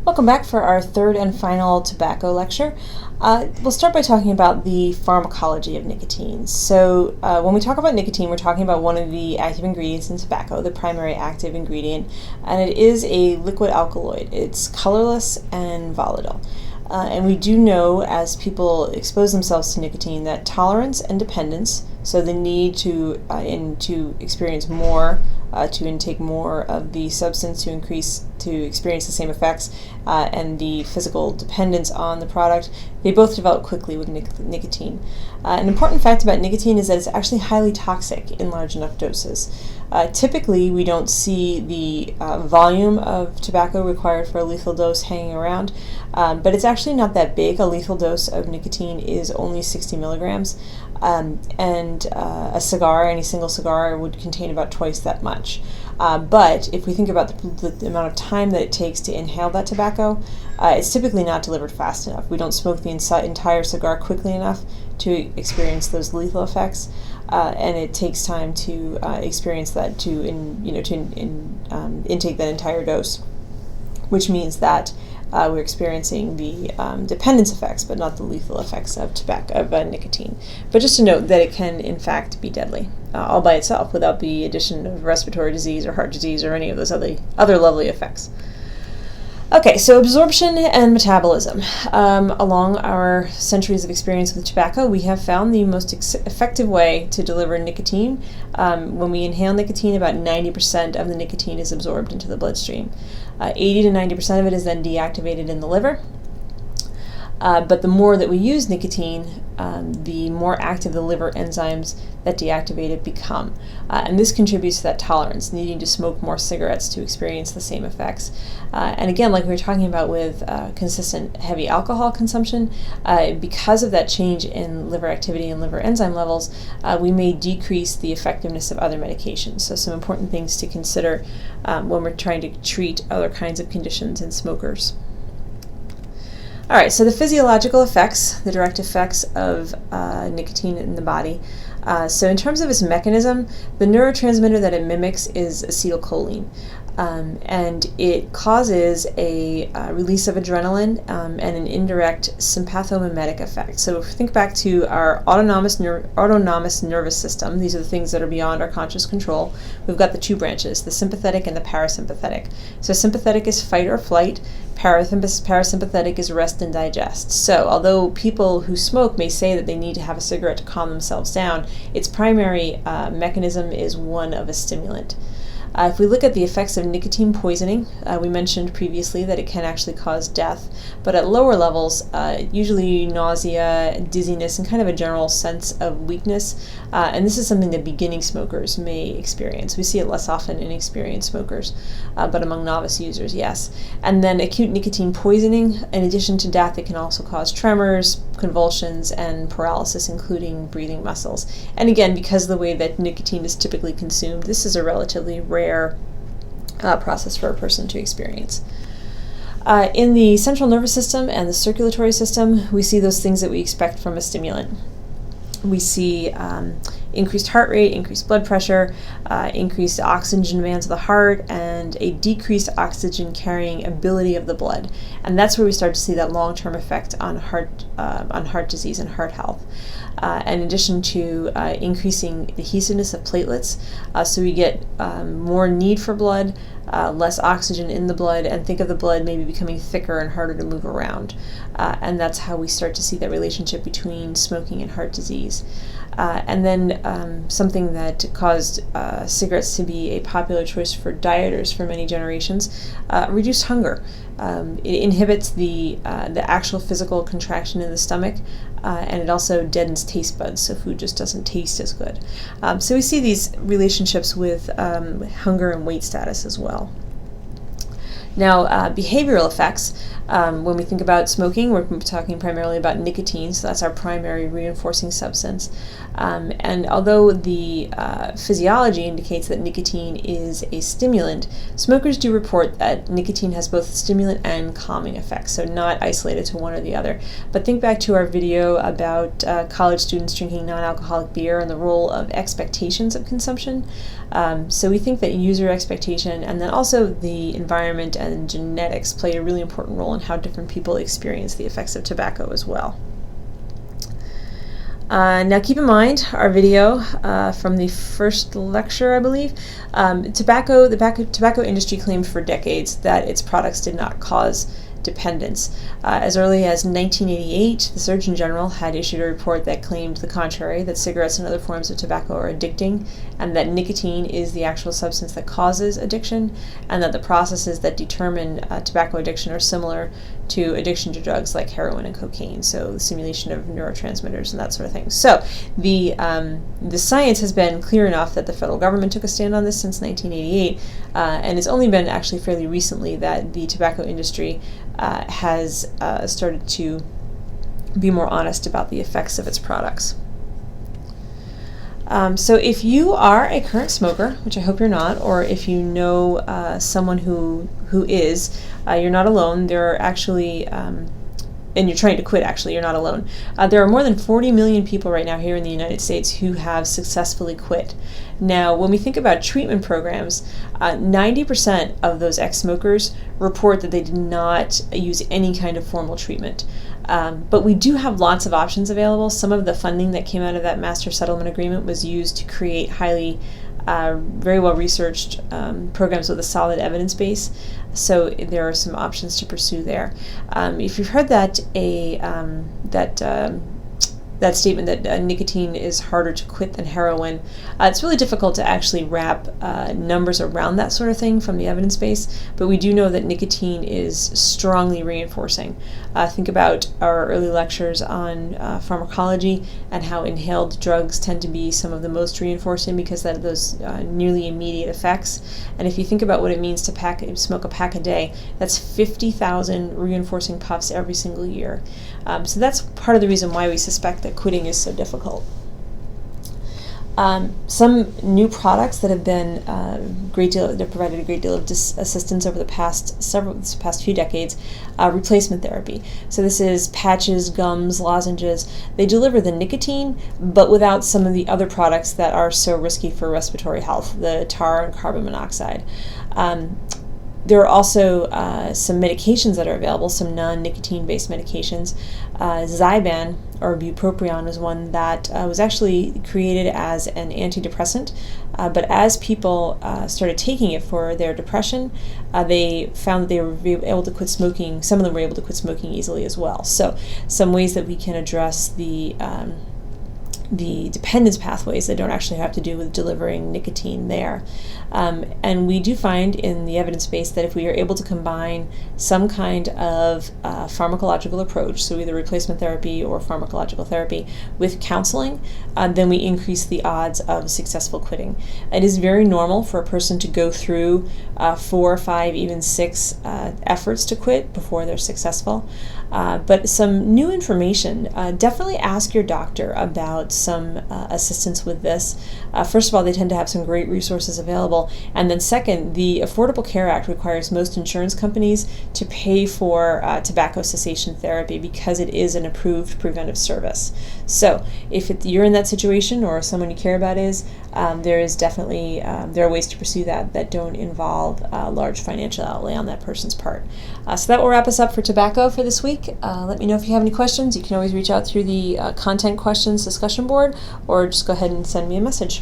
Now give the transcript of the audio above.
Welcome back for our third and final tobacco lecture. We'll start by talking about the pharmacology of nicotine. So when we talk about nicotine, we're talking about one of the active ingredients in tobacco, the primary active ingredient, and it is a liquid alkaloid. It's colorless and volatile. And we do know, as people expose themselves to nicotine, that tolerance and dependence, so the need to experience more, to intake more of the substance to experience the same effects, and the physical dependence on the product, they both develop quickly with nicotine. An important fact about nicotine is that it's actually highly toxic in large enough doses. Typically, we don't see the volume of tobacco required for a lethal dose hanging around, but it's actually not that big. A lethal dose of nicotine is only 60 milligrams, and a cigar, any single cigar, would contain about twice that much. But if we think about the amount of time that it takes to inhale that tobacco, it's typically not delivered fast enough. We don't smoke the entire cigar quickly enough to experience those lethal effects, and it takes time to experience that, to intake that entire dose, which means that we're experiencing the dependence effects, but not the lethal effects of nicotine. But just to note that it can, in fact, be deadly all by itself, without the addition of respiratory disease or heart disease or any of those other lovely effects. Okay, so absorption and metabolism. Along our centuries of experience with tobacco, we have found the most effective way to deliver nicotine. When we inhale nicotine, about 90% of the nicotine is absorbed into the bloodstream. 80 to 90% of it is then deactivated in the liver. But the more that we use nicotine, the more active the liver enzymes that deactivate it become. And this contributes to that tolerance, needing to smoke more cigarettes to experience the same effects. And again, like we were talking about with consistent heavy alcohol consumption, because of that change in liver activity and liver enzyme levels, we may decrease the effectiveness of other medications. So some important things to consider when we're trying to treat other kinds of conditions in smokers. All right, so the physiological effects, the direct effects of nicotine in the body. So in terms of its mechanism, the neurotransmitter that it mimics is acetylcholine. And it causes a release of adrenaline and an indirect sympathomimetic effect. So if we think back to our autonomous nervous system, these are the things that are beyond our conscious control. We've got the two branches, the sympathetic and the parasympathetic. So sympathetic is fight or flight, parasympathetic is rest and digest. So although people who smoke may say that they need to have a cigarette to calm themselves down, its primary mechanism is one of a stimulant. If we look at the effects of nicotine poisoning, we mentioned previously that it can actually cause death, but at lower levels, usually nausea, dizziness, and kind of a general sense of weakness. And this is something that beginning smokers may experience. We see it less often in experienced smokers, but among novice users, yes. And then acute nicotine poisoning, in addition to death, it can also cause tremors, convulsions, and paralysis, including breathing muscles. And again, because of the way that nicotine is typically consumed, this is a relatively rare process for a person to experience. In the central nervous system and the circulatory system, we see those things that we expect from a stimulant. We see increased heart rate, increased blood pressure, increased oxygen demands of the heart, and a decreased oxygen carrying ability of the blood. And that's where we start to see that long-term effect on heart disease and heart health. In addition to increasing the adhesiveness of platelets, so we get more need for blood, less oxygen in the blood, and think of the blood maybe becoming thicker and harder to move around. And that's how we start to see that relationship between smoking and heart disease. And then something that caused cigarettes to be a popular choice for dieters for many generations, reduced hunger. It inhibits the actual physical contraction in the stomach, and it also deadens taste buds, so food just doesn't taste as good. So we see these relationships with hunger and weight status as well. Now, behavioral effects, when we think about smoking, we're talking primarily about nicotine, so that's our primary reinforcing substance. And although the physiology indicates that nicotine is a stimulant, smokers do report that nicotine has both stimulant and calming effects, so not isolated to one or the other. But think back to our video about college students drinking non-alcoholic beer and the role of expectations of consumption. So we think that user expectation and then also the environment and genetics play a really important role in how different people experience the effects of tobacco as well. Now keep in mind our video from the first lecture, I believe. The tobacco industry claimed for decades that its products did not cause dependence. As early as 1988, the Surgeon General had issued a report that claimed the contrary, that cigarettes and other forms of tobacco are addicting, and that nicotine is the actual substance that causes addiction, and that the processes that determine tobacco addiction are similar to addiction to drugs like heroin and cocaine, so the stimulation of neurotransmitters and that sort of thing. So the science has been clear enough that the federal government took a stand on this since 1988, and it's only been actually fairly recently that the tobacco industry has started to be more honest about the effects of its products. So if you are a current smoker, which I hope you're not, or if you know someone who is, you're not alone. There are actually, and you're trying to quit, actually, you're not alone. There are more than 40 million people right now here in the United States who have successfully quit. Now, when we think about treatment programs, 90% of those ex-smokers report that they did not use any kind of formal treatment. But we do have lots of options available. Some of the funding that came out of that master settlement agreement was used to create very well-researched programs with a solid evidence base. So there are some options to pursue there. If you've heard that that statement that nicotine is harder to quit than heroin, it's really difficult to actually wrap numbers around that sort of thing from the evidence base, but we do know that nicotine is strongly reinforcing. Think about our early lectures on pharmacology and how inhaled drugs tend to be some of the most reinforcing because of those nearly immediate effects. And if you think about what it means to smoke a pack a day, that's 50,000 reinforcing puffs every single year. So that's part of the reason why we suspect that quitting is so difficult. Some new products that have been they've provided a great deal of assistance over the past few decades. Replacement therapy. So this is patches, gums, lozenges. They deliver the nicotine, but without some of the other products that are so risky for respiratory health, the tar and carbon monoxide. There are also some medications that are available, some non-nicotine-based medications. Zyban, or bupropion, is one that was actually created as an antidepressant, but as people started taking it for their depression, they found that they were able to quit smoking. Some of them were able to quit smoking easily as well. So some ways that we can address the dependence pathways that don't actually have to do with delivering nicotine there. And we do find in the evidence base that if we are able to combine some kind of pharmacological approach, so either replacement therapy or pharmacological therapy, with counseling, then we increase the odds of successful quitting. It is very normal for a person to go through 4, 5, even 6 efforts to quit before they're successful. But some new information, definitely ask your doctor about some assistance with this. First of all, they tend to have some great resources available. And then second, the Affordable Care Act requires most insurance companies to pay for tobacco cessation therapy because it is an approved preventive service. So if you're in that situation or someone you care about is, there is definitely, there are ways to pursue that don't involve large financial outlay on that person's part. So that will wrap us up for tobacco for this week. Let me know if you have any questions. You can always reach out through the content questions discussion board or just go ahead and send me a message.